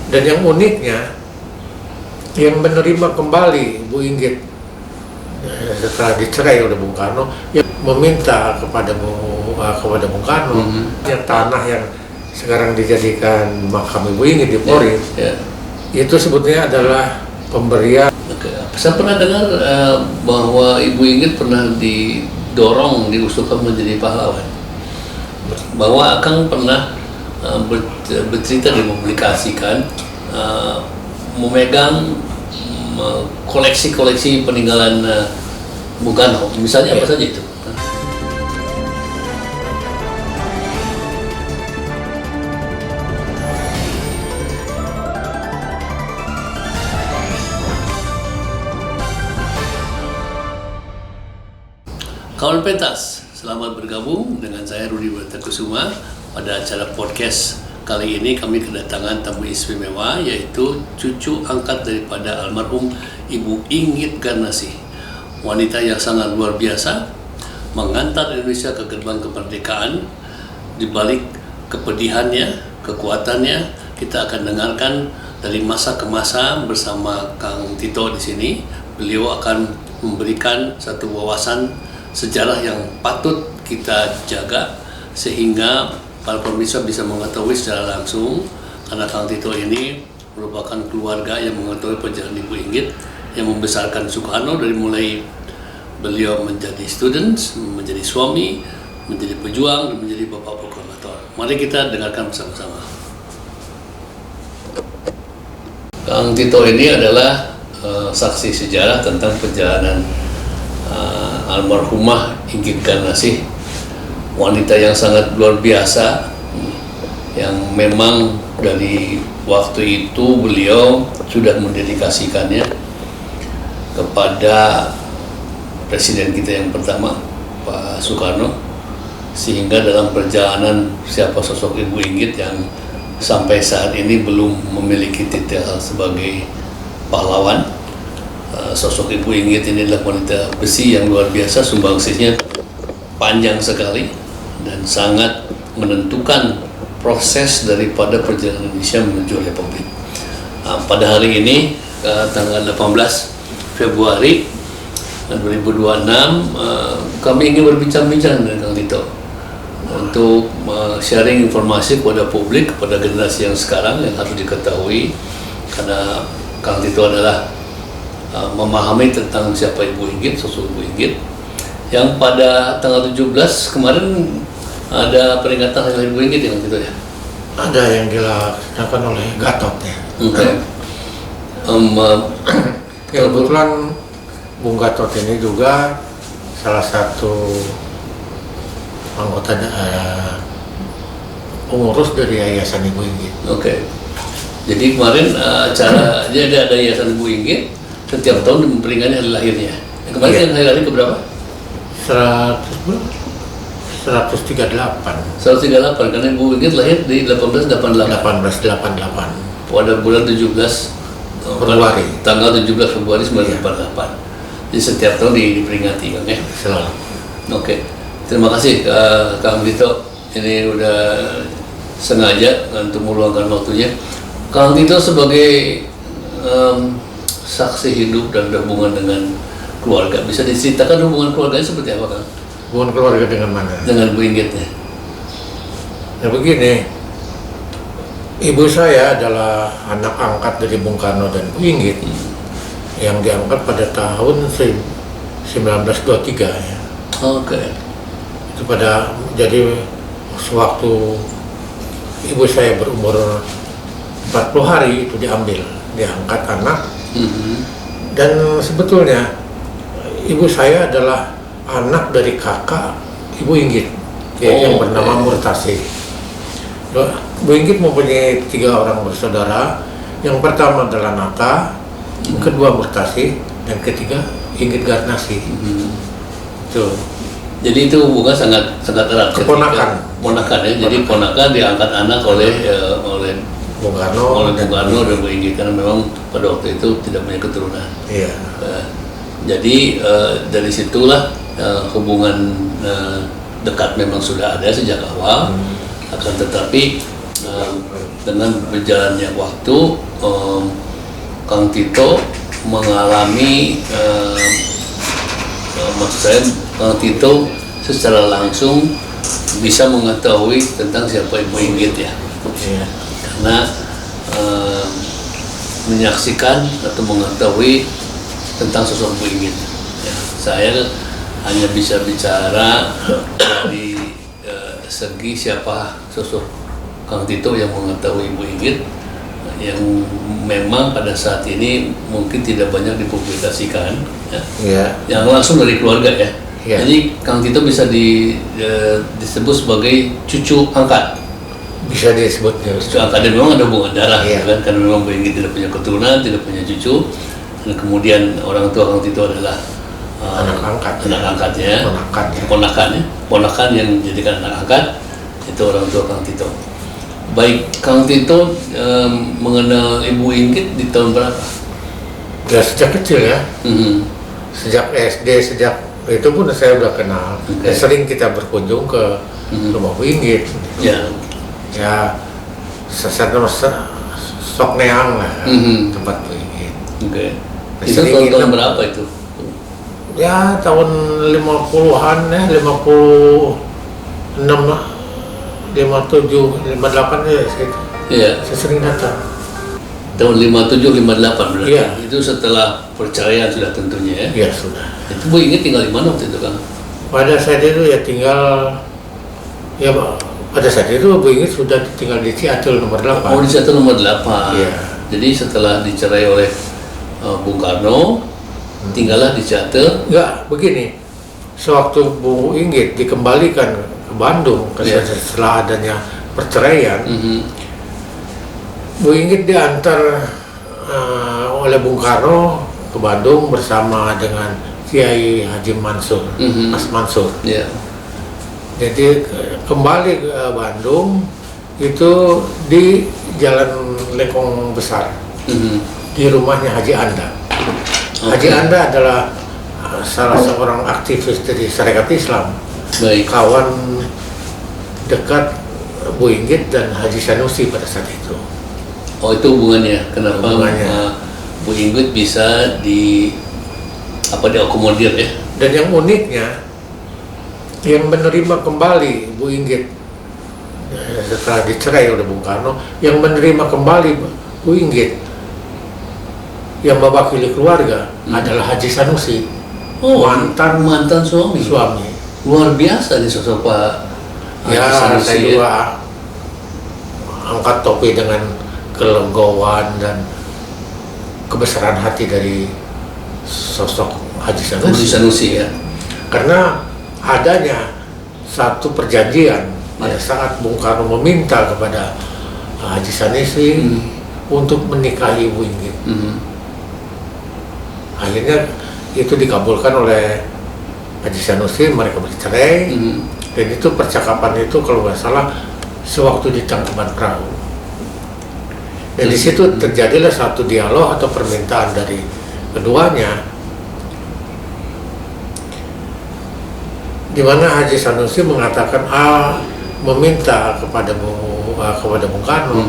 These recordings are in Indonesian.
Dan yang uniknya, yang menerima kembali Bu Inggit setelah dicerai oleh Bung Karno, yang meminta kepada Bung Karno yang tanah yang sekarang dijadikan makam Ibu Inggit di Polri, itu sebetulnya adalah pemberian. Saya pernah dengar bahwa Ibu Inggit pernah didorong, diusulkan menjadi pahlawan. Bahwa Akang pernah bercerita dan mempublikasikan memegang koleksi-koleksi peninggalan Bung Karno. Misalnya apa saja itu? Kawan pentas, selamat bergabung dengan saya Rudi Bertakusuma pada acara podcast kali ini. Kami kedatangan tamu istimewa, yaitu cucu angkat daripada almarhum Ibu Inggit Garnasih, wanita yang sangat luar biasa mengantar Indonesia ke gerbang kemerdekaan. Di balik kepedihannya, kekuatannya, kita akan dengarkan dari masa ke masa bersama Kang Tito di sini. Beliau akan memberikan satu wawasan sejarah yang patut kita jaga sehingga para pemirsa bisa mengetahui secara langsung, karena Kang Tito ini merupakan keluarga yang mengetahui perjalanan Ibu Inggit yang membesarkan Soekarno dari mulai beliau menjadi students, menjadi suami, menjadi pejuang, dan menjadi bapak proklamator. Mari kita dengarkan bersama-sama. Kang Tito ini adalah saksi sejarah tentang perjalanan almarhumah Inggit Garnasih, wanita yang sangat luar biasa, yang memang dari waktu itu beliau sudah mendedikasikannya kepada presiden kita yang pertama, Pak Soekarno, sehingga dalam perjalanan siapa sosok Ibu Inggit yang sampai saat ini belum memiliki titel sebagai pahlawan. Sosok Ibu Inggit ini adalah wanita besi yang luar biasa, sumbangsihnya panjang sekali dan sangat menentukan proses daripada perjalanan Indonesia menuju Republik. Pada hari ini, tanggal 18 Februari 2026, kami ingin berbincang-bincang dengan Kang Tito untuk sharing informasi kepada publik, kepada generasi yang sekarang yang harus diketahui, karena Kang Tito adalah memahami tentang siapa Ibu Inggit, sosok Ibu Inggit, yang pada tanggal 17 kemarin ada peringatan hari lahir Ibu Inggit yang gitu ya? Ada yang dilakukan oleh Gatot ya. Kebetulan Bung Gatot ini juga salah satu anggota pengurus dari Yayasan Ibu Inggit. Jadi kemarin jadi ada Yayasan Ibu Inggit setiap tahun memperingati hari lahirnya. Kemarin hari lahir keberapa? 138 karena Ibu Inggit lahir di 1888 pada bulan 17 Februari, tanggal 17 Februari 1988. Jadi setiap tahun diperingati kan ya? Selalu. Terima kasih Kang Tito, ini udah sengaja untuk meluangkan waktunya. Kang Tito sebagai saksi hidup dan berhubungan dengan keluarga, bisa diceritakan hubungan keluarganya seperti apa, Kang? Hubungan keluarga dengan mana? Dengan Bu Inggitnya. Ya begini, ibu saya adalah anak angkat dari Bung Karno dan Bu Inggit yang diangkat pada tahun 1923 ya. Itu jadi sewaktu ibu saya berumur 40 hari itu diangkat anak. Dan sebetulnya ibu saya adalah anak dari kakak Ibu Inggit yang bernama Murtasih. Bu Inggit mempunyai 3 orang bersaudara. Yang pertama adalah Nata, kedua Murtasih, dan ketiga Inggit Garnasih. Jadi itu hubungan sangat erat. Keponakan ya. Jadi ponakan diangkat anak oleh Bung Karno dan Bu Inggit, karena memang pada waktu itu tidak punya keturunan. Iya. Jadi dari situlah hubungan dekat memang sudah ada sejak awal. Akan tetapi dengan berjalannya waktu, Kang Tito mengalami, maksud saya Kang Tito secara langsung bisa mengetahui tentang siapa Ibu Inggit ya, karena menyaksikan atau mengetahui tentang sosok Bu Inggit. Ya, saya hanya bisa bicara dari segi siapa sosok Kang Tito yang mengetahui Bu Inggit, yang memang pada saat ini mungkin tidak banyak dipublikasikan, yang langsung dari keluarga ya. Jadi Kang Tito bisa disebut sebagai cucu angkat. Bisa disebut Cucu angkat, dan memang ada hubungan darah, kan? Karena memang Bu Inggit tidak punya keturunan, tidak punya cucu, dan kemudian orang tua Kang Tito adalah anak angkatnya, ponakan yang menjadikan anak angkat, itu orang tua Kang Tito. Baik, Kang Tito mengenal Ibu Inggit di tahun berapa? Ya sejak kecil ya, sejak SD, sejak itu pun saya udah kenal. Sering kita berkunjung ke rumah Bu Inggit. Ya, sok neang lah tempat Bu Inggit. Itu tahun berapa itu? Ya tahun 50-an ya, 56 lah, 57, 58 ya segitu. Saya sering datang. Tahun 57, 58 berarti? Itu setelah perceraian sudah tentunya ya? Iya sudah. Itu Bu Inggit tinggal di mana waktu itu, Kang? Pada saat itu ya tinggal, pada saat itu Bu Inggit sudah tinggal di Ciatul nomor 8. Oh, di Ciatul nomor 8. Iya. Jadi setelah dicerai oleh Bung Karno, tinggallah di Ciatul. Enggak, begini. Sewaktu Bu Inggit dikembalikan ke Bandung setelah adanya perceraian, Bu Inggit diantar oleh Bung Karno ke Bandung bersama dengan Kiai Haji Mansur, Mas Mansur. Jadi kembali ke Bandung itu di Jalan Lengkong Besar, di rumahnya Haji Anda. Haji Anda adalah salah seorang aktivis dari Syarikat Islam, kawan dekat Bu Inggit dan Haji Sanusi pada saat itu. Oh, itu hubungannya. Kenapa Bu Inggit bisa diakomodir ya? Dan yang uniknya, yang menerima kembali Bu Inggit setelah dicerai oleh Bung Karno, yang menerima kembali Bu Inggit yang mewakili keluarga adalah Haji Sanusi. Mantan suami. Luar biasa nih sosok Pak Haji Sanusi. Saya juga angkat topi dengan kelegoan dan kebesaran hati dari sosok Haji Sanusi. Ya. Karena adanya satu perjanjian pada saat Bung Karno meminta kepada Haji Sanusi untuk menikahi Bu Inggit. Akhirnya itu dikabulkan oleh Haji Sanusi, mereka bercerai. Dan itu percakapan itu kalau nggak salah sewaktu di Tangkuban Perahu. Dan di situ terjadilah satu dialog atau permintaan dari keduanya, di mana Haji Sanusi mengatakan meminta kepada Bung Karno,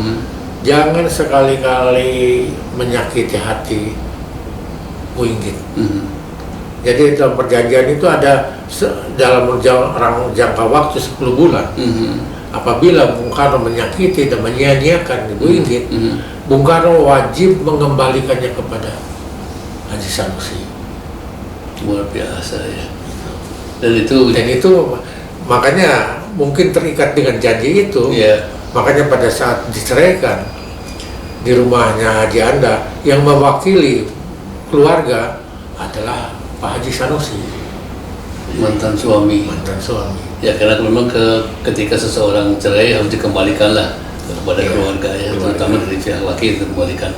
jangan sekali-kali menyakiti hati Bu Inggit. Jadi dalam perjanjian itu ada dalam jangka waktu 10 bulan. Apabila Bung Karno menyakiti dan menyia-nyiakan Bu Inggit, Bung Karno wajib mengembalikannya kepada Haji Sanusi. Luar biasa ya. Dan itu makanya mungkin terikat dengan janji itu. Makanya pada saat diceraikan di rumahnya Haji Anda, yang mewakili keluarga adalah Pak Haji Sanusi, mantan suami. Ya, karena memang ketika seseorang cerai harus dikembalikanlah kepada keluarga ya, terutama dari pihak laki dikembalikan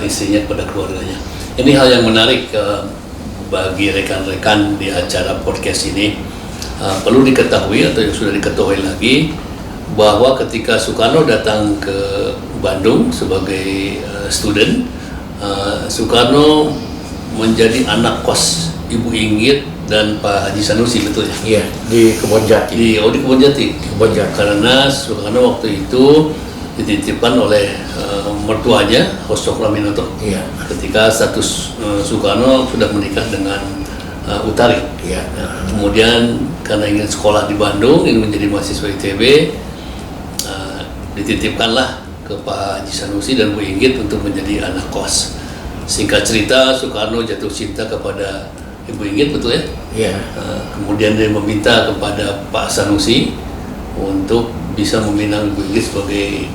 istrinya kepada keluarganya. Ini hal yang menarik bagi rekan-rekan di acara podcast ini. Perlu diketahui atau yang sudah diketahui lagi bahwa ketika Soekarno datang ke Bandung sebagai student, Soekarno menjadi anak kos Ibu Inggit dan Pak Haji Sanusi, betul ya? Iya, di Kebon Jati. Di Kebon Jati. Karena Soekarno waktu itu dititipkan oleh mertuanya Hos Cokroaminoto. Iya. Ketika status Soekarno sudah menikah dengan Utari. Iya. Kemudian karena ingin sekolah di Bandung, ingin menjadi mahasiswa ITB, dititipkanlah ke Pak Haji Sanusi dan Bu Inggit untuk menjadi anak kos. Singkat cerita, Soekarno jatuh cinta kepada Ibu Inggit, betul ya? Iya. Kemudian dia meminta kepada Pak Sanusi untuk bisa meminang Ibu Inggit sebagai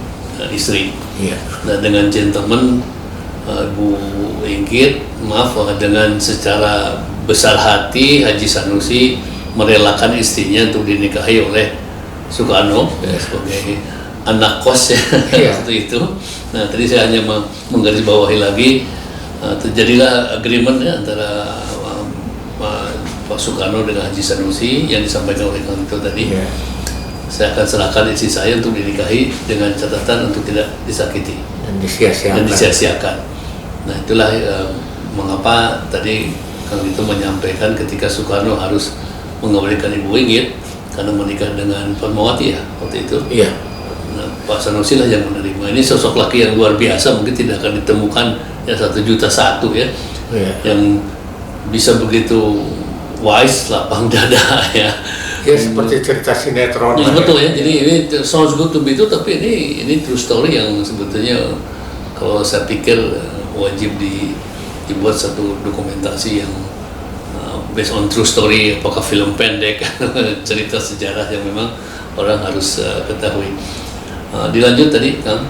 istri. Iya. Nah, dengan gentleman Bu Inggit, dengan secara besar hati Haji Sanusi merelakan istrinya untuk dinikahi oleh Soekarno sebagai anak kos ya. Iya. Seperti itu. Nah, tadi saya hanya menggarisbawahi lagi terjadilah agreement ya, antara Pak Soekarno dengan Haji Sanusi yang disampaikan oleh Kang Tito tadi. Iya. Saya akan serahkan istri saya untuk dinikahi dengan catatan untuk tidak disakiti Dan disia-siakan. dan disia-siakan. Nah, itulah mengapa tadi Kang Tito menyampaikan ketika Soekarno harus mengembalikan Ibu Inggit karena menikah dengan Fatmawati ya waktu itu. Iya. Nah, Pak Sanusi lah yang menerima. Ini sosok laki yang luar biasa, mungkin tidak akan ditemukan ya 1.000.001 ya, Iya. yang bisa begitu wise, lapang dada ya. Ya seperti cerita sinetron. Ya, betul ya. Jadi ini sounds good to be true, tapi ini true story yang sebetulnya kalau saya pikir wajib dibuat satu dokumentasi yang based on true story, apakah film pendek, cerita sejarah yang memang orang harus ketahui. Dilanjut tadi, Kang.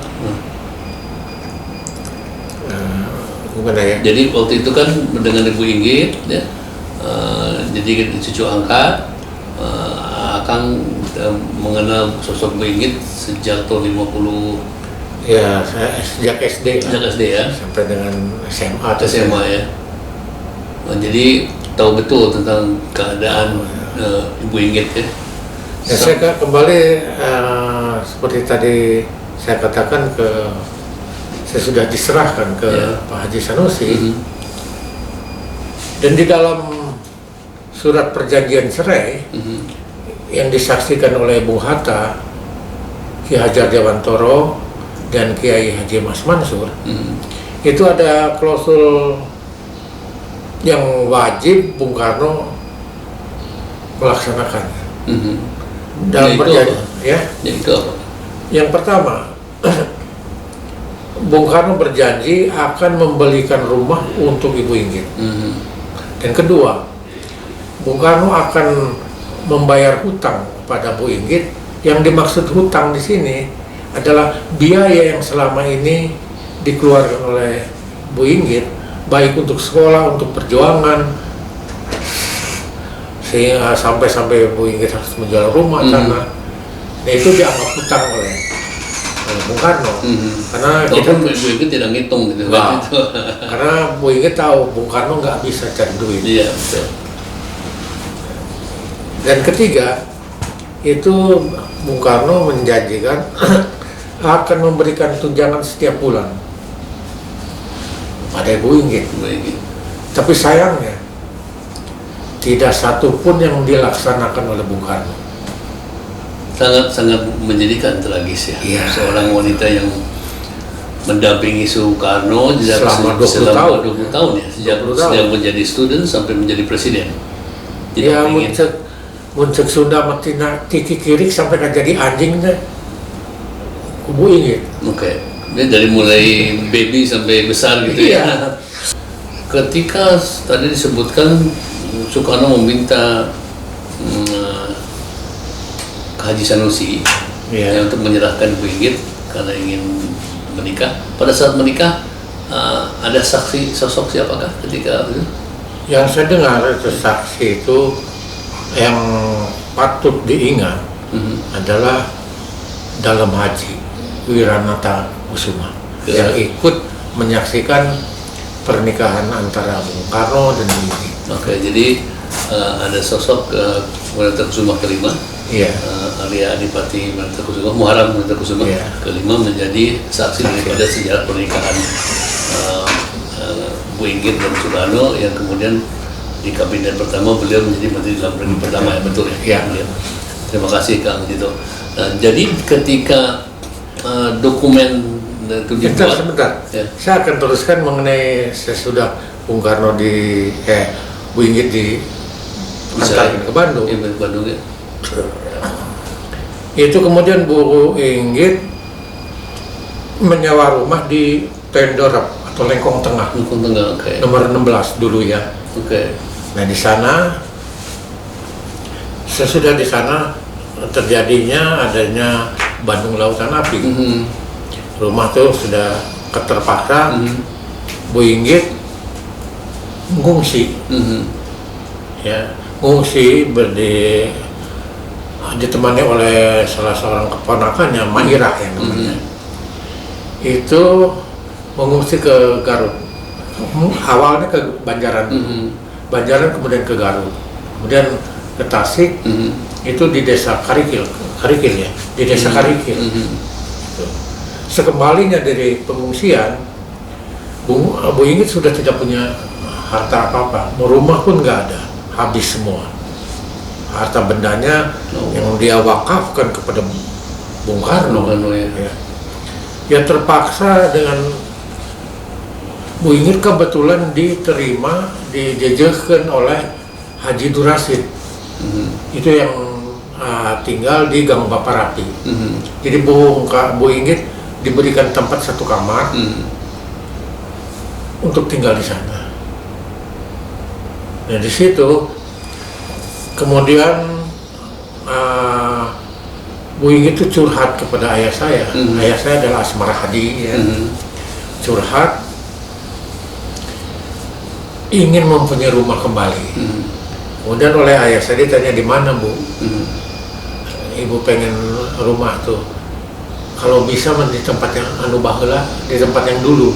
Gimana ya? Jadi waktu itu kan dengan Ibu Inggit, ya, jadi cucu angkat. Akang mengenal sosok Bu Inggit sejak tahun 50. Ya, saya sejak SD. Sejak SD ya. Sampai dengan SMA. SMA ya. Nah, jadi tahu betul tentang keadaan Ibu Inggit ya. Ya, saya kembali seperti tadi saya katakan saya sudah diserahkan ke Pak Haji Sanusi. Dan di dalam surat perjanjian cerai yang disaksikan oleh Bung Hatta, Ki Hajar Dewantoro dan Kiai Haji Mas Mansur, itu ada klausul yang wajib Bung Karno melaksanakannya. Dalam perjanjian, ya. Itu apa? Yang pertama, Bung Karno berjanji akan membelikan rumah untuk Ibu Inggit. Dan kedua, Bung Karno akan membayar hutang pada Bu Inggit. Yang dimaksud hutang di sini adalah biaya yang selama ini dikeluarkan oleh Bu Inggit, baik untuk sekolah, untuk perjuangan, sehingga sampai Bu Inggit harus menjual rumah tanah. Nah, itu dianggap hutang oleh Bung Karno. Karena kita Bu Inggit tidak ngitung gitu kan. Karena Bu Inggit tahu Bung Karno nggak bisa cari duit. Iya, betul. Dan ketiga, itu Bung Karno menjanjikan akan memberikan tunjangan setiap bulan pada Ibu Inggit. Tapi sayangnya tidak satu pun yang dilaksanakan oleh Bung Karno. Sangat menyedihkan, tragis ya. Iya. Seorang wanita yang mendampingi Soekarno Selama 20 tahun. Ya, sejak menjadi student sampai menjadi presiden. Ya, muncul Sunda Matina Tiki Kirik sampai kan jadi anjing deh. Ibu Inggit. Oke. Dia dari mulai baby sampai besar gitu ya. Iya. Ketika tadi disebutkan Soekarno meminta Haji Sanusi ya, untuk menyerahkan Bu Inggit karena ingin menikah. Pada saat menikah ada saksi sosok siapakah ketika itu? Yang saya dengar itu saksi itu yang patut diingat adalah Dalam Haji Wiranata Kusuma yang ikut menyaksikan pernikahan antara Bung Karno dan Bu Inggit. Oke, jadi ada sosok Wiranata Kusuma kelima. Iya. Arya Adipati Wiranata Kusuma, Muharam Wiranata Kusuma kelima menjadi saksi daripada sejarah pernikahan Bu Inggit dan Soekarno yang kemudian di kabinet pertama beliau menjadi menteri dalam negeri pertama ya, betul ya? Iya. Terima kasih Kang Tito. Nah, jadi ketika dokumen itu dibuat? Sebentar. Ya. Saya akan teruskan mengenai sesudah Bung Karno Bu Inggit diantarkan ke Bandung. Iya, ke Bandung ya. Itu kemudian Bu Inggit menyewa rumah di Tendorap atau Lengkong Tengah, Lengkong Tengah, oke. nomor 16 dulu ya. Oke. Nah di sana, sesudah di sana terjadinya adanya Bandung Lautan Api. Rumah tuh sudah keterpaksa, Bu Inggit ngungsi, ya ngungsi ditemani oleh salah seorang keponakannya, Mairah yang namanya. Itu mengungsi ke Garut. Awalnya ke Banjaran, Banjaran kemudian ke Garut, kemudian ke Tasik. Itu di desa Karikil ya, di desa Karikil. Sekembalinya dari pengungsian, Bu Inggit sudah tidak punya harta apa-apa, rumah pun nggak ada, habis semua. Harta bendanya yang dia wakafkan kepada Bung Karno. Ya terpaksa dengan Bu Inggit kebetulan dijejekan oleh Haji Durasid. Itu yang tinggal di Gang Bapak Rapi. Jadi Bu Inggit diberikan tempat satu kamar untuk tinggal di sana. Nah di situ kemudian Bu Inggit itu curhat kepada ayah saya. Ayah saya adalah Asmara Hadi, ya. Curhat ingin mempunyai rumah kembali. Kemudian oleh ayah saya ditanya, di mana Bu? Ibu pengen rumah tuh. Kalau bisa di tempat yang baheula, di tempat yang dulu.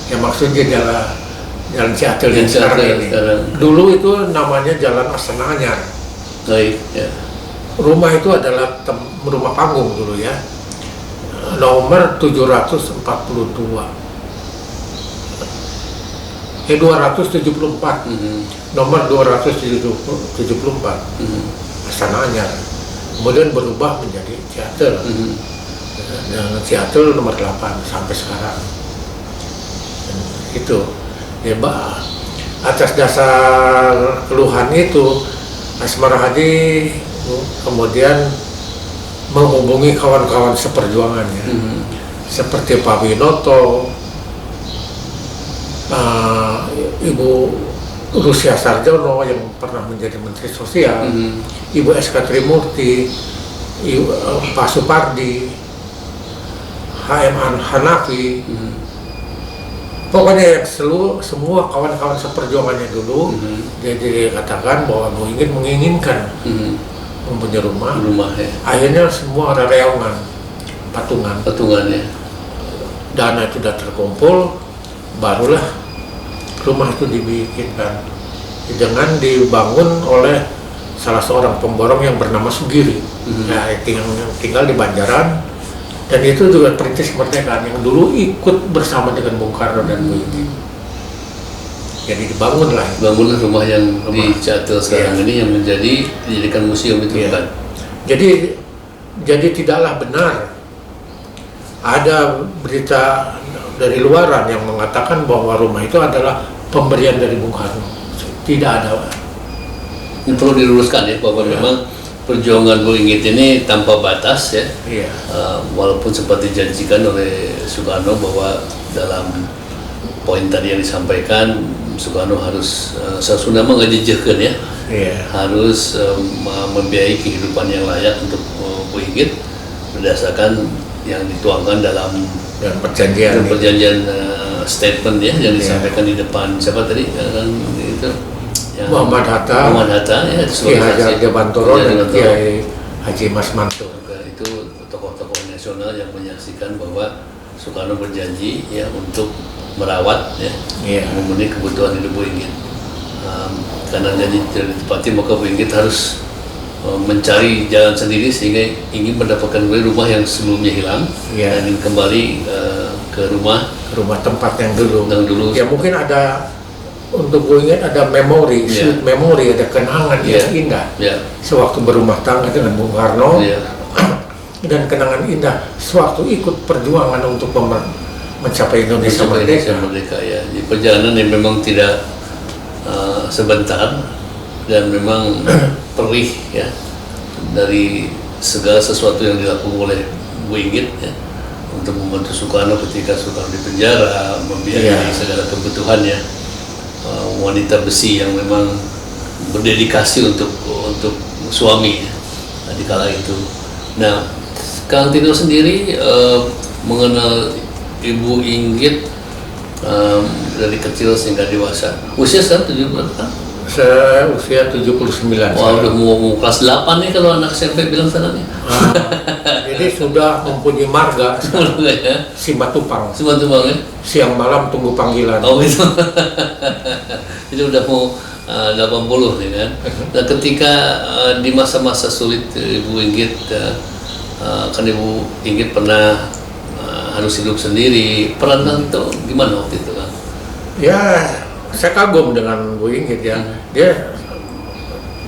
Ya maksudnya jalan Ciatel yang sekarang ini. Dulu itu namanya Jalan Astana Anyar. Baik, ya. Rumah itu adalah rumah panggung dulu ya. Nomor 742. 274. Nomor 274. Astana Anyar. Kemudian berubah menjadi Ciatel. Dan Ciatel nomor 8 sampai sekarang. Dan itu ya, atas dasar keluhan itu Asmara Hadi kemudian menghubungi kawan-kawan seperjuangannya, seperti Pak Winoto, Ibu Rusia Sarjono yang pernah menjadi Menteri Sosial, Ibu S.K. Trimurti, Pak Supardi, H.M. Hanafi, pokoknya semua kawan-kawan seperjuangannya dulu. Dia katakan bahwa Bu Inggit menginginkan mempunyai rumah ya. Akhirnya semua ada reongan, patungan ya. Dana itu sudah terkumpul, barulah rumah itu dibikinkan dengan dibangun oleh salah seorang pemborong yang bernama Sugiri. Nah, tinggal di Banjaran, dan itu juga perintis kemerdekaan yang dulu ikut bersama dengan Bung Karno dan Bu Inggit. Jadi dibangunlah rumah yang di Ciatel sekarang ini yang dijadikan museum itu, kan? Jadi tidaklah benar ada berita dari luaran yang mengatakan bahwa rumah itu adalah pemberian dari Bung Karno. Tidak ada. Ini perlu diluruskan ya, bahwa memang perjuangan Bu Inggit ini tanpa batas ya. Walaupun sempat dijanjikan oleh Soekarno bahwa dalam poin tadi yang disampaikan, Soekarno harus sesuna mengajejehkeun ya. Harus membiayai kehidupan yang layak untuk Bu Inggit berdasarkan yang dituangkan dalam perjanjian statement ya yang disampaikan di depan siapa tadi itu yang Muhammad Hatta ya, Kiai Haji Bantoro dan Kiai Haji Mas Mansur. Itu tokoh-tokoh nasional yang menyaksikan bahwa Soekarno berjanji ya untuk merawat ya, memenuhi kebutuhan hidup Bu Inggit. Karena jadi ditepati maka Bu Inggit harus mencari jalan sendiri sehingga ingin mendapatkan rumah yang sebelumnya hilang dan ingin kembali ke rumah tempat yang dulu. Ya mungkin ada untuk Bu Inggit ada memori, sweet memory, ada kenangan yang indah. Sewaktu berumah tangga dengan Bung Karno, dan kenangan indah sewaktu ikut perjuangan untuk mencapai Indonesia merdeka ya. Di perjalanan yang memang tidak sebentar dan memang perih ya, dari segala sesuatu yang dilakukan oleh Bu Inggit ya, untuk membantu Soekarno ketika Soekarno di penjara, membiayai segala kebutuhannya. Wanita besi yang memang berdedikasi untuk suami ya, di kala itu. Nah, Kang Tino sendiri mengenal Ibu Inggit dari kecil sehingga dewasa. Usia sekarang 70 tahun? Saya usia 79. Wah, udah mau kelas 8 nih kalau anak SMP bilang sana nih. Jadi sudah mempunyai marga. Ya. Simatupang. Simatupang ya? Siang malam tunggu panggilan. Oh gitu. Jadi udah mau 80 nih kan. Nah, ketika di masa-masa sulit Ibu Inggit, kan Ibu Inggit pernah harus hidup sendiri. Peran itu gimana waktu itu kan? Ya, saya kagum dengan Bu Inggit ya. Dia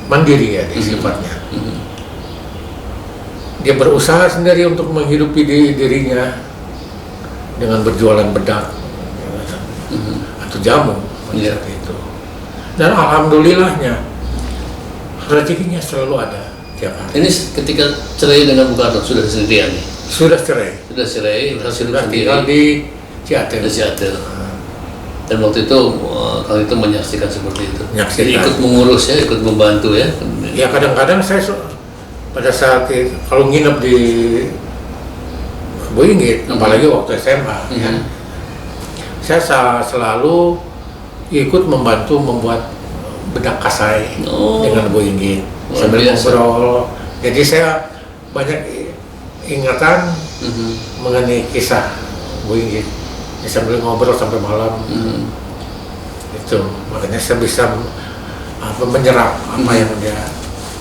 mandiri ya di sifatnya. Dia berusaha sendiri untuk menghidupi dirinya dengan berjualan bedak atau jamu pada itu. Dan alhamdulillahnya rezekinya selalu ada tiap hari. Ini ketika cerai dengan Bung Karno sudah sendirian nih? Sudah cerai. Sudah tinggal di Ciater. Dan waktu itu kalau itu menyaksikan seperti itu. Menyaksikan. Jadi ikut mengurus ya, ikut membantu ya. Ya kadang-kadang saya pada saat kalau nginep di Bu Inggit, apalagi waktu SMA, ya, saya selalu ikut membantu membuat bedak kasai dengan Bu Inggit sambil ngobrol. Jadi saya banyak ingatan mengenai kisah Bu Inggit. Sambil ngobrol sampai malam, itu makanya saya bisa menyerap apa yang dia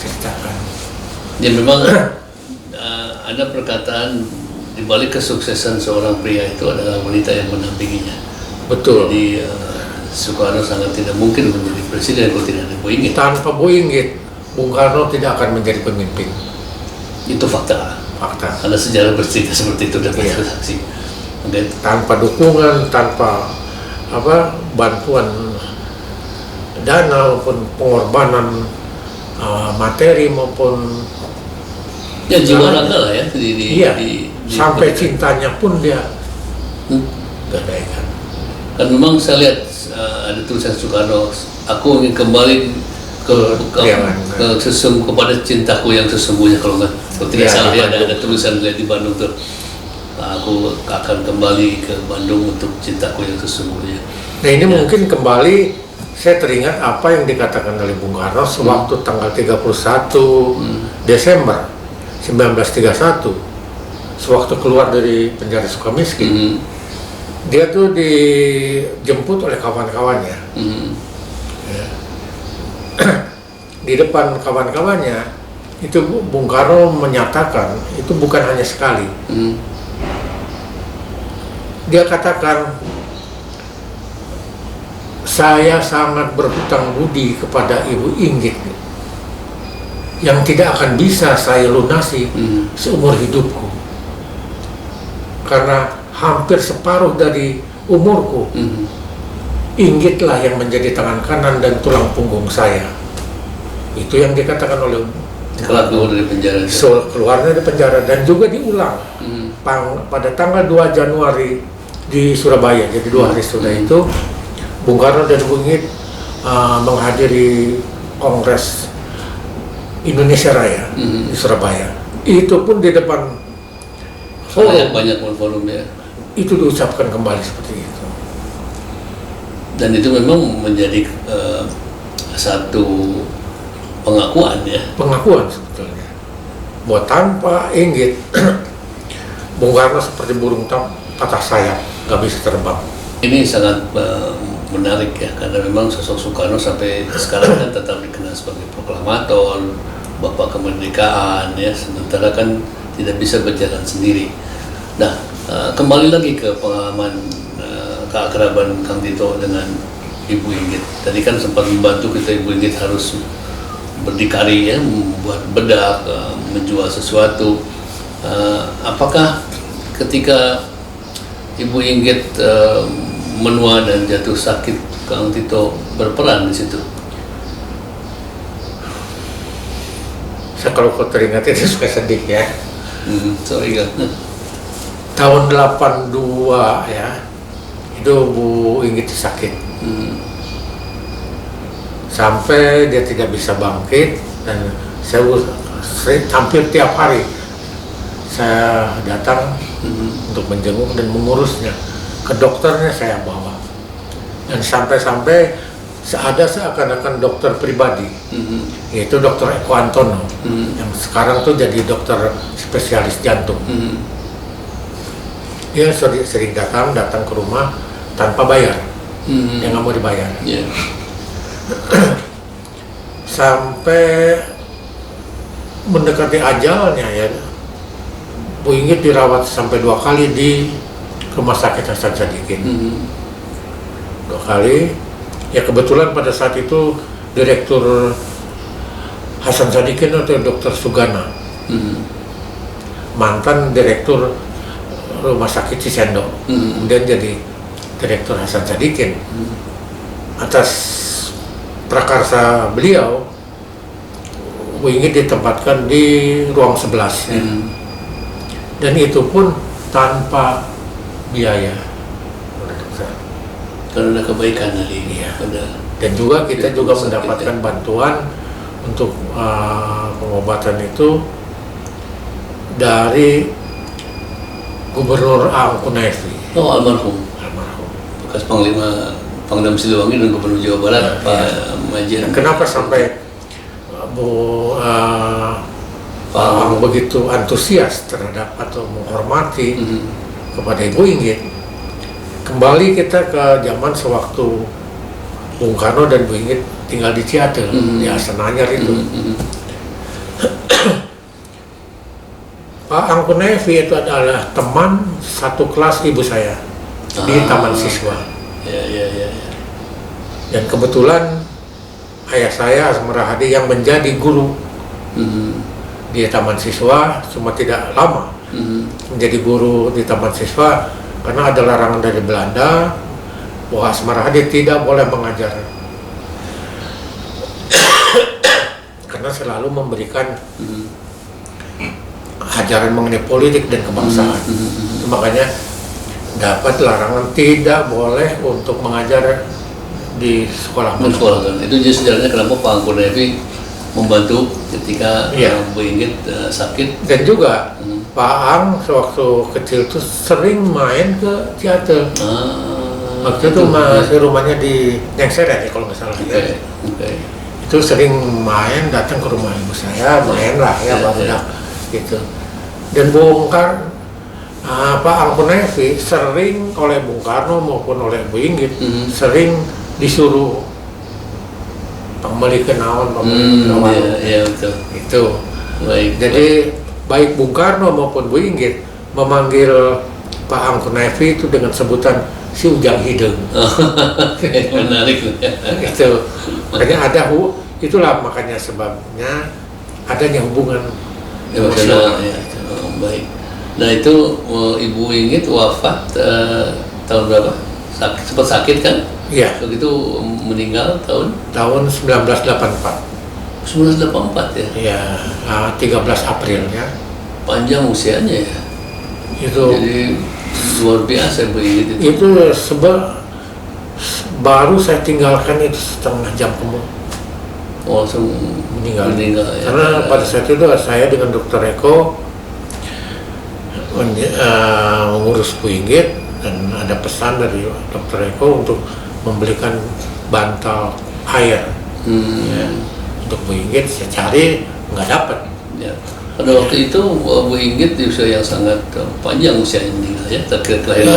ceritakan. Ya memang ada perkataan di balik kesuksesan seorang pria itu adalah wanita yang mendampinginya. Betul. Jadi Soekarno sangat tidak mungkin menjadi presiden kalau tidak ada Bu Inggit. Tanpa Bu Inggit, Bung Karno tidak akan menjadi pemimpin. Itu fakta. Ada sejarah bercerita seperti itu dapat saksi. Okay. Tanpa dukungan, tanpa bantuan dana maupun pengorbanan materi maupun jiwa raga lah ya sampai cintanya pun dia gadaikan. Kan memang saya lihat ada tulisan Soekarno, aku ingin kembali kepada cintaku yang sesungguhnya, kalau tidak salah ya, ada tulisan di Bandung tuh. Aku akan kembali ke Bandung untuk cintaku yang sesungguhnya. Nah ini mungkin kembali saya teringat apa yang dikatakan oleh Bung Karno sewaktu tanggal 31 Desember 1931, sewaktu keluar dari penjara Sukamiskin. Dia tuh dijemput oleh kawan-kawannya. Ya. Di depan kawan-kawannya itu Bung Karno menyatakan itu bukan hanya sekali. Dia katakan, saya sangat berhutang budi kepada Ibu Inggit yang tidak akan bisa saya lunasi seumur hidupku, karena hampir separuh dari umurku Inggitlah yang menjadi tangan kanan dan tulang punggung saya. Itu yang dikatakan oleh setelah keluar dari penjara. Keluarnya dari penjara, dan juga diulang pada tanggal 2 Januari di Surabaya. Jadi 2 hari setelah itu Bung Karno dan Bu Inggit menghadiri Kongres Indonesia Raya di Surabaya. Itu pun di depan forum, banyak forum ya. Itu diucapkan kembali seperti itu. Dan itu memang menjadi satu pengakuan ya. Pengakuan sebetulnya. Bahwa tanpa Inggit Bung Karno seperti burung patah sayap, nggak bisa terbang. Ini sangat menarik ya, karena memang sosok Soekarno sampai sekarang kan tetap dikenal sebagai proklamator, bapak kemerdekaan ya, sementara kan tidak bisa berjalan sendiri. Nah, kembali lagi ke pengalaman keakraban Kang Tito dengan Ibu Inggit. Tadi kan sempat membantu kita, Ibu Inggit harus berdikari ya, membuat bedak, menjual sesuatu. Apakah ketika Ibu Inggit menua dan jatuh sakit, Kang Tito berperan di situ? Saya kalau kau teringat itu suka sedih ya. Sorry Kang. Tahun 82 ya, itu Bu Inggit sakit. Sampai dia tidak bisa bangkit, dan saya hampir tiap hari saya datang untuk menjenguk dan mengurusnya. Ke dokternya saya bawa, dan sampai-sampai ada seakan-akan dokter pribadi, yaitu dokter Eko Antono, yang sekarang tuh jadi dokter spesialis jantung. Dia sering datang ke rumah tanpa bayar, dia nggak mau dibayar. Sampai mendekati ajalnya ya, Bu Inggit dirawat sampai 2 kali di Rumah Sakit Hasan Sadikin. 2 kali. Ya kebetulan pada saat itu Direktur Hasan Sadikin itu Dr. Sugana, mantan Direktur Rumah Sakit Cisendo, kemudian jadi Direktur Hasan Sadikin. Atas prakarsa beliau, Bu Inggit ditempatkan di ruang 11 ya. Dan itu pun tanpa biaya, Karena ada kebaikan dari ini. iya. Dan juga kita juga mendapatkan bantuan untuk pengobatan itu dari Gubernur A. Kunaifi. Oh, almarhum bekas Panglima Pangdam Siliwangi dan Gubernur Jawa Barat, Pak Majen. Kenapa sampai Bu Ang begitu antusias terhadap atau menghormati kepada Ibu Inggit? Kembali kita ke zaman sewaktu Bung Karno dan Bu Inggit tinggal di Ciater, di Astana Anyar itu. Pak Ang Kunaifi itu adalah teman satu kelas ibu saya di Taman Siswa. Ya. Dan kebetulan ayah saya Asmara Hadi yang menjadi guru di Taman Siswa, cuma tidak lama menjadi guru di Taman Siswa karena ada larangan dari Belanda bahwa Asmara Hadi tidak boleh mengajar karena selalu memberikan ajaran mengenai politik dan kebangsaan. Makanya dapat larangan tidak boleh untuk mengajar di sekolah. Itu jadi sejarahnya kenapa Pak Kunaifi membantu ketika Bu Inggit sakit. Dan juga Pak Ang sewaktu kecil itu sering main ke Ciater. Waktu itu masih rumahnya di Nengseret ya kalau nggak salah. Itu sering main, datang ke rumah ibu saya, main lah ya barudak gitu. Dan Bung Karno, Pak Ang Kunaifi sering oleh Bung Karno maupun oleh Bu Inggit sering disuruh pembeli kenawan, betul. Itu. Baik. Jadi baik Bung Karno maupun Bu Inggit memanggil Pak Ang Kunaifi itu dengan sebutan si Ujang Hideng. Menarik. Itu. Makanya itulah makanya sebabnya adanya hubungan emosional. Baik. Nah itu Ibu Inggit wafat tahun berapa? Sempat sakit kan? Iya. Begitu meninggal tahun 1984. 1984 ya? Iya, 13 April ya. Panjang usianya ya? Itu. Jadi luar biasa Bu Inggit itu. Itu baru saya tinggalkan itu setengah jam kemudian. Langsung meninggal ya? Karena pada saat itu saya dengan Dr. Eko mengurus Bu Inggit, dan ada pesan dari Dr. Eko untuk membelikan bantal air ya, untuk Bu Inggit. Saya cari nggak dapat. Ya. Pada waktu itu Bu Inggit di usia yang sangat panjang usianya meninggal ya, kelahiran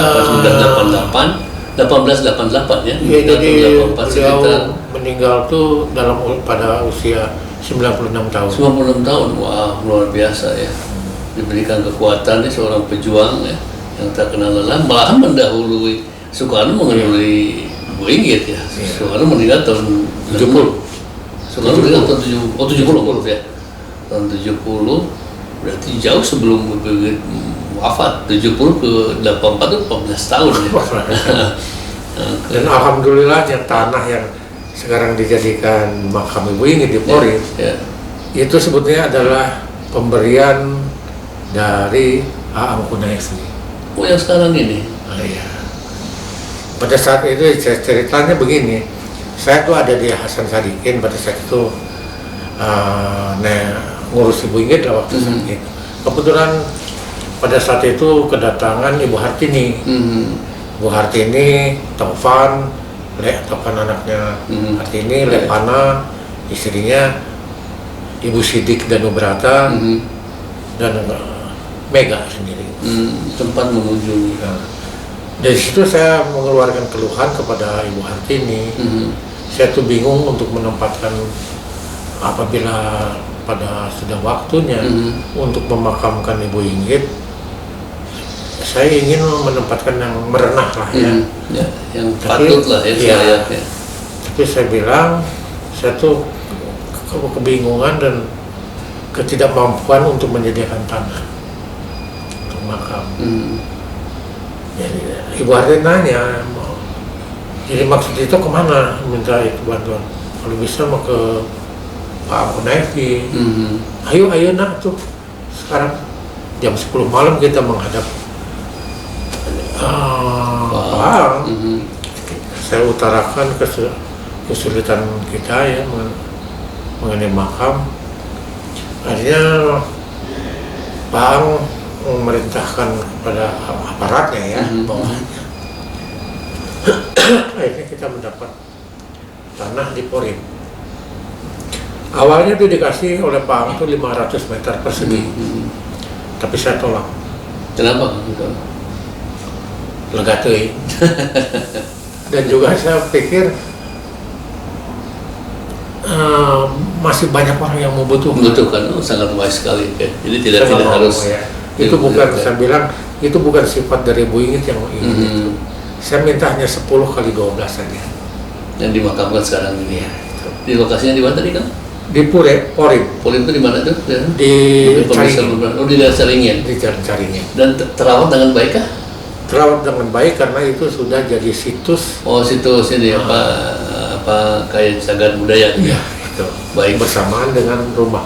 1888 ya. Iya, jadi beliau meninggal tuh pada usia 96 tahun. 96 tahun, wah luar biasa ya. Diberikan kekuatan nih seorang pejuang ya, yang tak kenal lelah, malahan mendahului Soekarno, mendahului Bu Inggit ya. Soekarno meninggal tahun 70. Soekarno meninggal tahun 70 ya. Tahun 70 Berarti jauh sebelum Ibu Inggit wafat, 70 ke 84 itu 14 tahun ya. Dan alhamdulillahnya tanah yang sekarang dijadikan makam Ibu Inggit di Porim, itu sebetulnya adalah pemberian dari Aang Kunaefi. Oh, yang sekarang ini? Iya. Pada saat itu ceritanya begini, saya tuh ada di Hasan Sadikin pada saat itu ngurus Ibu Inggit lah waktu sakit. Kebetulan pada saat itu kedatangan Ibu Hartini. Ibu Hartini, Taufan anaknya Hartini, Lepana, istrinya Ibu Sidik dan Nubrata, dan Mega sendiri. Tempat mengunjungi. Nah, dari situ saya mengeluarkan keluhan kepada Ibu Hartini. Saya tuh bingung untuk menempatkan apabila pada sudah waktunya untuk memakamkan Ibu Inggit. Saya ingin menempatkan yang merenah lah ya, yang patut lah ya, selayaknya. Tapi saya bilang, saya tuh kebingungan dan ketidakmampuan untuk menyediakan tanah untuk makam. Jadi Ibu Hartini nanya, jadi maksud itu kemana minta itu bantuan? Kalau bisa mau ke Pak Kunaefi. Ayo nak tuh sekarang jam 10 malam kita menghadap Saya utarakan kesulitan kita ya mengenai makam. Akhirnya Pak Ang memerintahkan kepada aparatnya ya bawahnya. Akhirnya kita mendapat tanah di Porim. Awalnya itu dikasih oleh Pak Ang itu 500 meter persegi, tapi saya tolak. Kenapa? Legatui. Dan juga saya pikir masih banyak orang yang membutuhkan. Sangat wise sekali ya. Jadi tidak harus ya. Itu bukan saya bilang itu bukan sifat dari Ibu Inggit yang ingin itu. Saya minta hanya 10 kali 12 saja yang dimakamkan sekarang ini ya. Di lokasinya di mana tadi kan? Di Porim. Porim itu di mana tuh? Di Caringin. Oh, di daerah Caringin. Di Caringin. Dan terawat dengan baik kah? Terawat dengan baik karena itu sudah jadi situs. Oh, situs ini apa kayak cagar budaya? Iya, itu. Baik, bersamaan dengan rumah.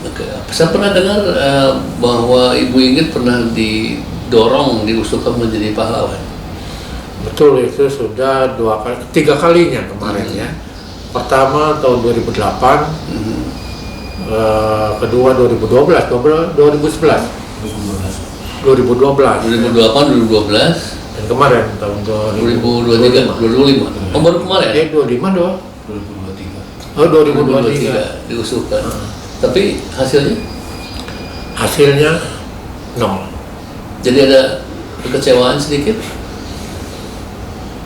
Oke. Saya pernah dengar bahwa Ibu Inggit pernah didorong, diusulkan menjadi pahlawan. Betul, itu sudah 3 kalinya kemarin ya. Pertama tahun 2008, kedua 2012, 2011. 2012 2008, 2012 dan kemarin tahun 2023, 2025. Oh, baru kemarin? 25 doang. 2023. Oh, 2023 diusulkan. Tapi hasilnya? Hasilnya 0. Jadi ada kekecewaan sedikit?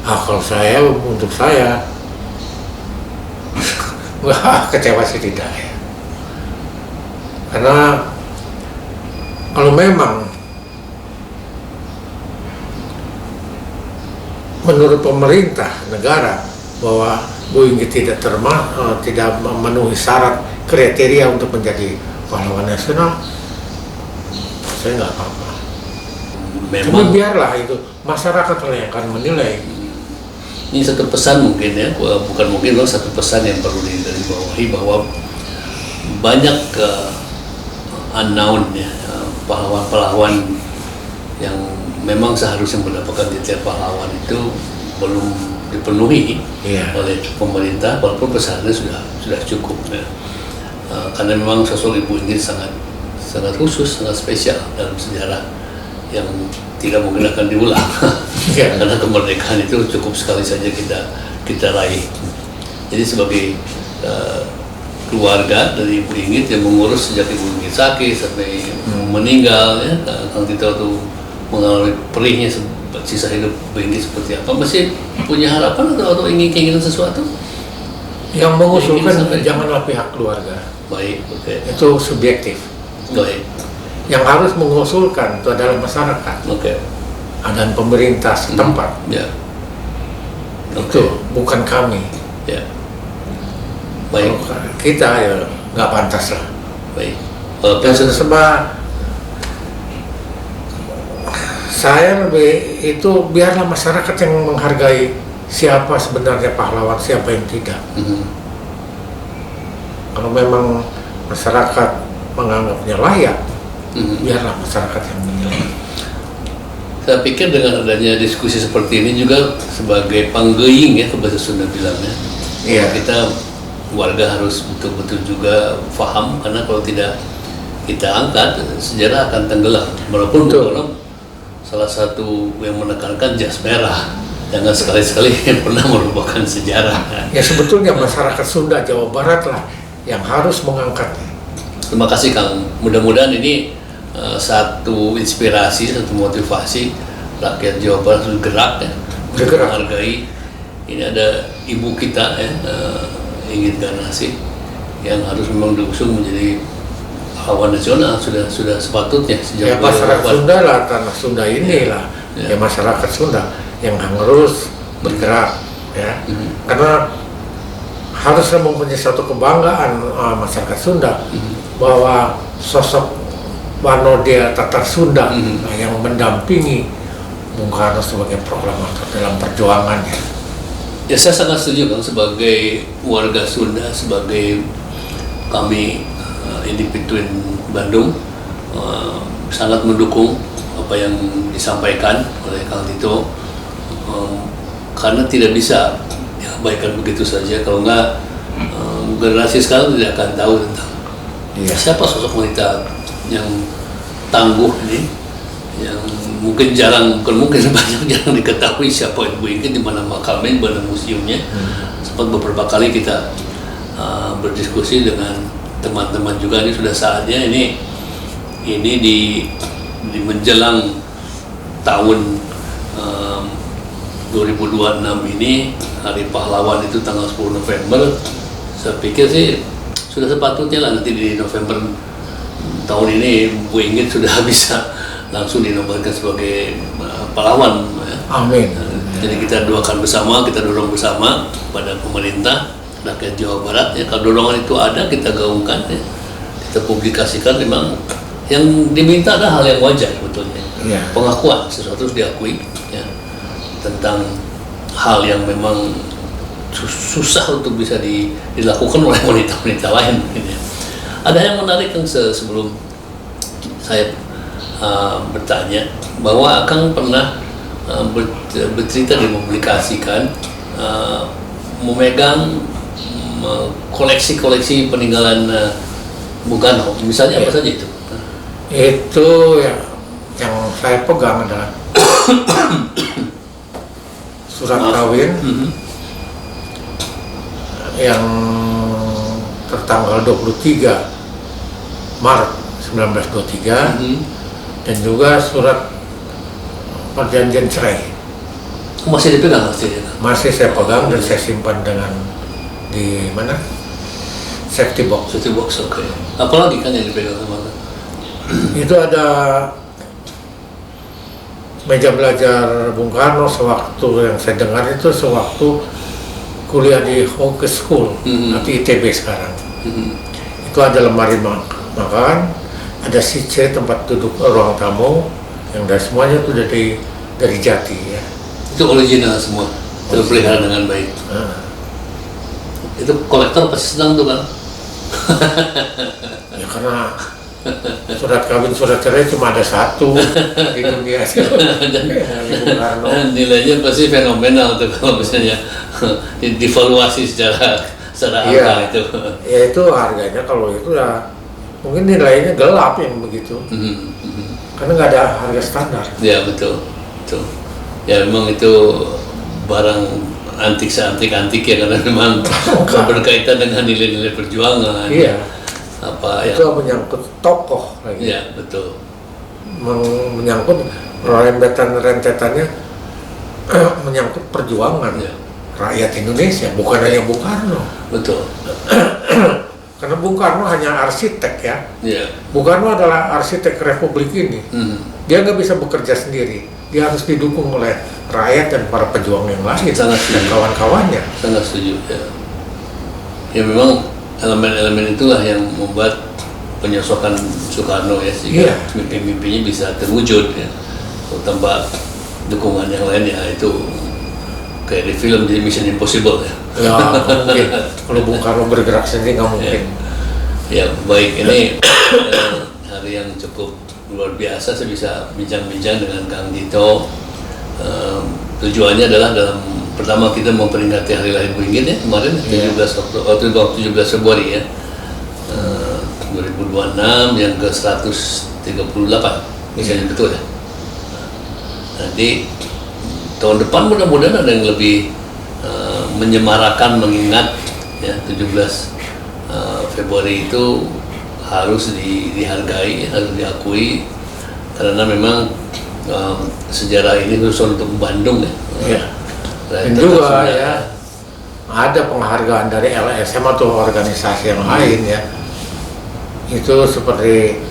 Kalau saya, untuk saya wah, kecewa sih tidak ya. Karena kalau memang menurut pemerintah negara bahwa Bu Inggit tidak memenuhi syarat kriteria untuk menjadi pahlawan nasional, saya nggak apa-apa. Tapi biarlah itu masyarakat yang akan menilai. Ini satu pesan mungkin ya, bukan mungkin loh, satu pesan yang perlu digarisbawahi bahwa banyak unknown ya, pahlawan-pahlawan yang memang seharusnya mendapatkan titel pahlawan itu belum dipenuhi oleh pemerintah, walaupun pesannya sudah cukup ya. Karena memang sosok Ibu Inggit sangat khusus, sangat spesial dalam sejarah yang tidak mungkin akan diulang. Karena kemerdekaan itu cukup sekali saja kita raih. Jadi sebagai keluarga dari Ibu Inggit yang mengurus sejak Ibu Inggit sakit sampai meninggal ya, Kang Tito tuh mengalami perihnya sisa hidup Ibu Inggit seperti apa, masih punya harapan atau keinginan sesuatu? Yang mengusulkan janganlah pihak keluarga. Baik, oke. Itu subjektif. Baik. Yang harus mengusulkan itu adalah masyarakat. Oke. Dan pemerintah setempat. Ya. Itu bukan kami. Ya. Baik. Kita ya nggak pantas lah. Baik. Walaupun Sebab saya lebih itu biarlah masyarakat yang menghargai siapa sebenarnya pahlawan, siapa yang tidak. Kalau memang masyarakat menganggapnya layak, biarlah masyarakat yang menilai. Saya pikir dengan adanya diskusi seperti ini juga sebagai panggeing ya, ke bahasa Sunda bilangnya. Iya. Kita warga harus betul-betul juga paham, karena kalau tidak kita angkat, sejarah akan tenggelam. Walaupun Betul. Bung Karno salah satu yang menekankan jas merah, jangan sekali-sekali pernah merupakan sejarah. Ya sebetulnya masyarakat Sunda Jawa Barat lah yang harus mengangkatnya. Terima kasih Kang. Mudah-mudahan ini satu inspirasi, satu motivasi rakyat Jawa Barat harus gerak ya, untuk Bergerak. menghargai. Ini ada ibu kita ya, Inggit Ganasih, yang harus memang diusung menjadi pahlawan nasional, sudah sepatutnya Ya sejak masyarakat beliau wafat. Sunda lah, tanah Sunda inilah, Ya. ya masyarakat Sunda yang harus bergerak ya, karena harusnya mempunyai satu kebanggaan masyarakat Sunda bahwa sosok Wanodea Tatar Sunda yang mendampingi Bung Karno sebagai proklamator dalam perjuangannya. Ya saya sangat setuju Kang, sebagai warga Sunda, sebagai kami individu Bandung, sangat mendukung apa yang disampaikan oleh Kang Tito, karena tidak bisa diabaikan begitu saja. Kalau enggak, generasi sekarang tidak akan tahu tentang siapa sosok wanita yang tangguh ini, yang mungkin banyak jarang diketahui siapa Ibu Inggit, di mana makamnya, di mana museumnya. Sempat beberapa kali kita berdiskusi dengan teman-teman juga, ini sudah saatnya ini di menjelang tahun 2026 ini, Hari Pahlawan itu tanggal 10 November. Saya pikir sih sudah sepatutnya lah nanti di November tahun ini Bu Inggit sudah bisa langsung dinobatkan sebagai pahlawan. Amin. Jadi kita doakan bersama, kita dorong bersama pada pemerintah, rakyat Jawa Barat ya. Kalau dorongan itu ada, kita gaungkan ya, kita publikasikan. Memang yang diminta adalah hal yang wajar sebetulnya. Iya. Pengakuan sesuatu harus diakui ya, tentang hal yang memang susah untuk bisa dilakukan oleh wanita-wanita lain. Gitu. Ada yang menarik kan, sebelum saya bertanya, bahwa Akang pernah bercerita dan mempublikasikan memegang koleksi-koleksi peninggalan Bung Karno. Misalnya apa saja itu? Itu ya, yang saya pegang adalah surat kawin yang tertanggal 23 Maret 1923 dan juga surat perjanjian cerai. Masih dipegang masih? Masih saya pegang dan saya simpan dengan di mana? Safety box. Safety box, oke. Apalagi kan yang dipegang sama Akang? Itu ada meja belajar Bung Karno sewaktu yang saya dengar itu sewaktu kuliah di Hoge School atau ITB sekarang. Itu ada lemari makan, ada CC tempat duduk ruang tamu yang dari semuanya itu dari jati ya. Itu original semua, terpelihara dengan baik. Itu kolektor pasti senang tuh kan? Ya karena surat kawin, surat cerai cuma ada satu di dunia itu. Bung Karno. Nilainya pasti fenomenal tuh kalau misalnya divaluasi secara angka itu. Ya itu harganya kalau itu ya mungkin nilainya gelap yang begitu. Karena nggak ada harga standar. Ya betul. Ya memang itu barang antik ya, karena memang berkaitan dengan nilai-nilai perjuangan. Iya. Apa ya? Itu menyangkut tokoh lagi. Iya betul. Menyangkut rentetannya menyangkut perjuangan rakyat Indonesia, bukan hanya Bung Karno. Betul. Karena Bung Karno hanya arsitek ya. Iya. Bung Karno adalah arsitek Republik ini. Dia nggak bisa bekerja sendiri. Dia harus didukung oleh rakyat dan para pejuang yang lain Sangat dan setuju. kawan-kawannya. Sangat setuju ya. Ya memang elemen-elemen itulah yang membuat penyosokan Soekarno ya, sehingga mimpi-mimpinya bisa terwujud ya. Tambah dukungan yang lain ya, itu kayak di film di Mission Impossible ya. Ya nggak mungkin, kalau Bung Karno bergerak sendiri nggak mungkin. Ya baik, ini hari yang cukup luar biasa. Saya bisa bincang-bincang dengan Kang Dito. Tujuannya adalah pertama kita memperingati hari lahir Bu Inggit ya kemarin 17 Februari ya, 2026 yang ke 138 misalnya, betul ya. Nanti tahun depan mudah-mudahan ada yang lebih menyemarakan, mengingat ya 17 Februari itu harus dihargai, harus diakui, karena memang sejarah ini khusus untuk Bandung ya. Dan juga ya ada penghargaan dari LSM atau organisasi yang lain ya, itu seperti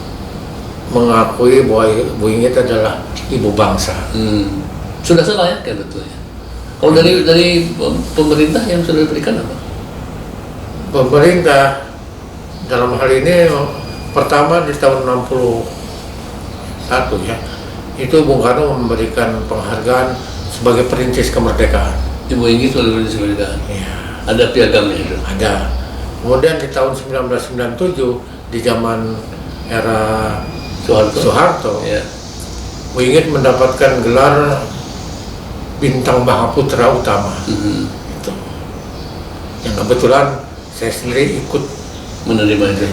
mengakui bahwa Bu Inggit adalah ibu bangsa. Sudah selayaknya kan, betul ya. Kalau dari pemerintah yang sudah diberikan apa? Pemerintah dalam hal ini pertama di tahun 61 ya, itu Bung Karno memberikan penghargaan sebagai perintis kemerdekaan. Ibu Inggit sudah perintis kemerdekaan. Ya. Ada piagamnya itu. Ada. Kemudian di tahun 1997 di zaman era Soeharto ya. Bu Inggit mendapatkan gelar Bintang Mahaputra Utama. Itu. Yang kebetulan saya sendiri ikut menerima itu.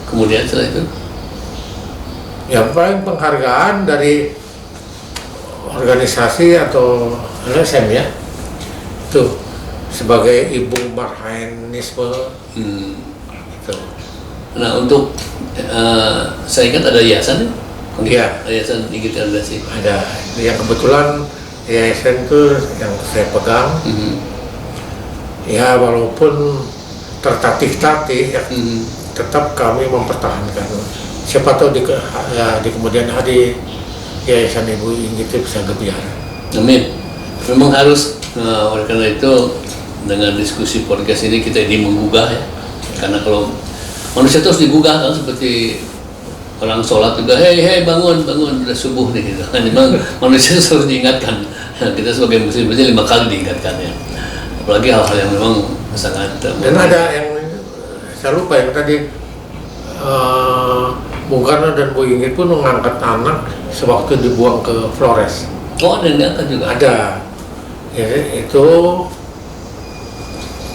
Kemudian setelah itu? Ya paling penghargaan dari organisasi atau LSM ya, itu sebagai ibu marhainisme. Gitu. Nah untuk saya ingat ada yayasan ya? Iya. Yayasan Inggit Realisasi. Ada. Yang kebetulan yayasan itu yang saya pegang. Ya walaupun tertatih-tatih ya, tetap kami mempertahankan. Siapa tahu di kemudian hari Yayasan Ibu Inggit itu bisa gebiar. Amin. Memang harus, oleh karena itu dengan diskusi podcast ini kita ini menggugah ya. Karena kalau manusia itu harus digugah kan, seperti orang sholat juga, hei bangun, udah subuh nih gitu. Memang manusia harus diingatkan. Kita sebagai muslim saja 5 kali diingatkan ya. Apalagi hal-hal yang memang sangat. Dan ada yang saya lupa yang tadi Bung Karno dan Bu Inggit pun mengangkat anak sewaktu dibuang ke Flores. Oh, ada yang diangkat juga? Ada. Ya, itu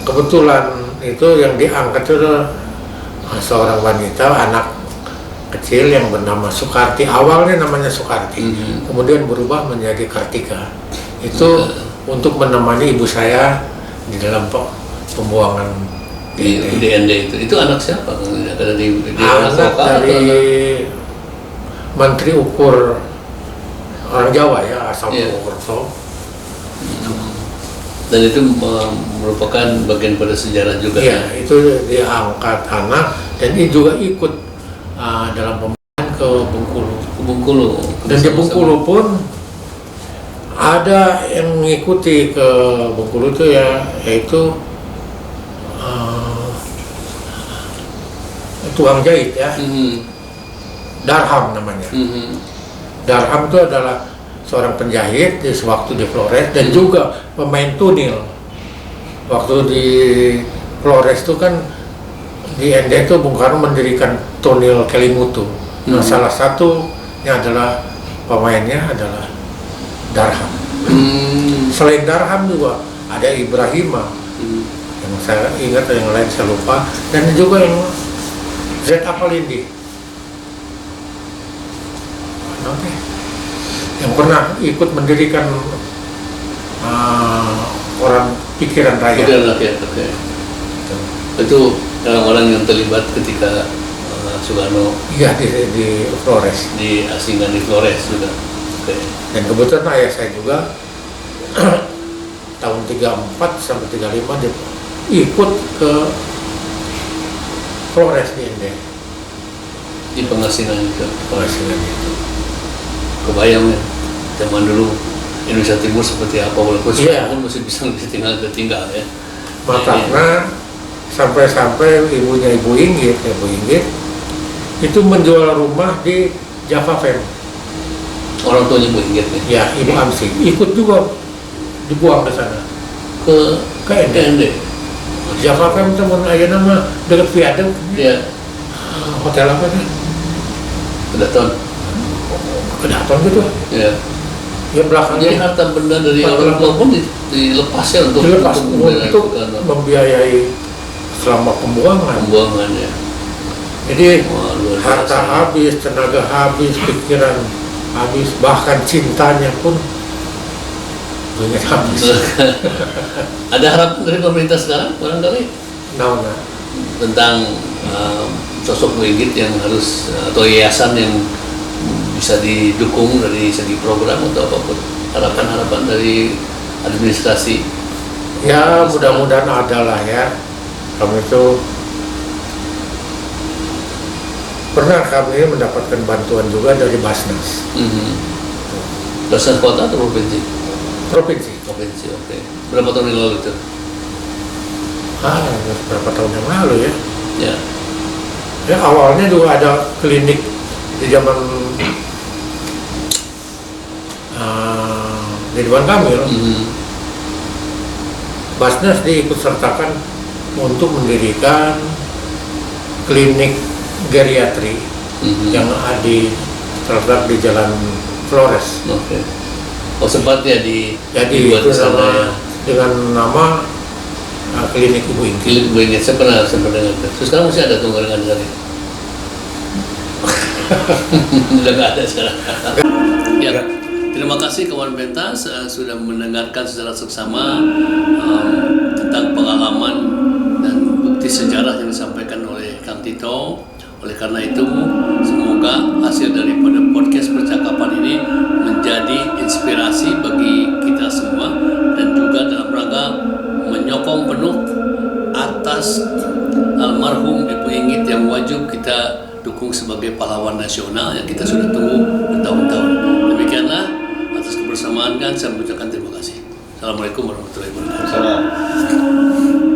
kebetulan itu yang diangkat itu seorang wanita, anak kecil yang bernama Soekarti. Awalnya namanya Soekarti, kemudian berubah menjadi Kartika. Itu untuk menemani ibu saya di dalam pembuangan di DND itu anak siapa? Anak dari Menteri Ukur orang Jawa ya, asal Purwokerto. Dan itu merupakan bagian pada sejarah juga. Iya, itu diangkat anak dan ini juga ikut dalam pembuangan ke Bengkulu. Bengkulu. Dan di Bengkulu pun ada yang mengikuti ke Bengkulu itu ya, yaitu tukang jahit ya, Darham namanya. Darham itu adalah seorang penjahit di sewaktu di Flores dan juga pemain tunil. Waktu di Flores itu kan di ND itu Bung Karno mendirikan tunil Kelimutu. Nah, salah satunya adalah pemainnya adalah Darham. Selain Darham juga ada Ibrahima, yang saya ingat, yang lain saya lupa, dan juga yang Z. Apalindi yang pernah ikut mendirikan orang pikiran rakyat. Okay. Itu orang-orang yang terlibat ketika Soekarno di Flores, diasingkan di Flores juga. Okay. Dan kebetulan ayah saya juga tahun 34 sampai 35 dia ikut ke Flores di pengasingan itu. Kebayang ya, zaman dulu Indonesia Timur seperti apa, walaupun sekarang masih bisa tinggal ya. Makanya sampai-sampai ibunya Ibu Inggit itu menjual rumah di Java Fem. Orang tuanya Bu Inggit nih. Ya, Ibu Amsi ikut juga dibuang ke sana. Ke Ende. Java Fem teman aja nama dekat Viaduk. Iya. Hotel apa sih? Kedaton gitu. Iya. Ya belakangnya. Jadi harta benda dari orang tua pun dilepas ya untuk membiayai selama pembuangan ya. Jadi harta habis, tenaga habis, pikiran habis, bahkan cintanya pun banyak habis. Ada harapan dari pemerintah sekarang barangkali tentang sosok Bu Inggit yang harus atau yayasan yang bisa didukung dari segi program atau apapun, harapan-harapan dari administrasi. Ya mudah-mudahan ada lah ya. Kami itu pernah kami mendapatkan bantuan juga dari Basnas. Basnas kota atau provinsi? Provinsi, oke. Berapa tahun yang lalu itu? Berapa tahun yang lalu ya? Ya. Ya awalnya juga ada klinik di zaman Ridwan Kamil. Basnas diikut sertakan untuk mendirikan klinik geriatri yang terletak di Jalan Flores. Oke. Oh sempat ya dibuat di sana ya. Dengan nama klinik Ibu Inggit. Klinik Ibu Inggit, saya pernah dengar. Terus sekarang masih ada tuh gorengan di sana. Udah nggak ada sekarang. Ya. Terima kasih kawan pentas sudah mendengarkan secara seksama tentang pengalaman dan bukti sejarah yang disampaikan oleh Kang Tito. Oleh karena itu, semoga hasil daripada podcast percakapan ini menjadi inspirasi bagi kita semua dan juga dalam rangka menyokong penuh atas almarhum Ibu Inggit yang wajib kita dukung sebagai pahlawan nasional yang kita sudah tunggu bertahun-tahun. Demikianlah atas kebersamaan kan saya mengucapkan terima kasih. Assalamualaikum warahmatullahi wabarakatuh.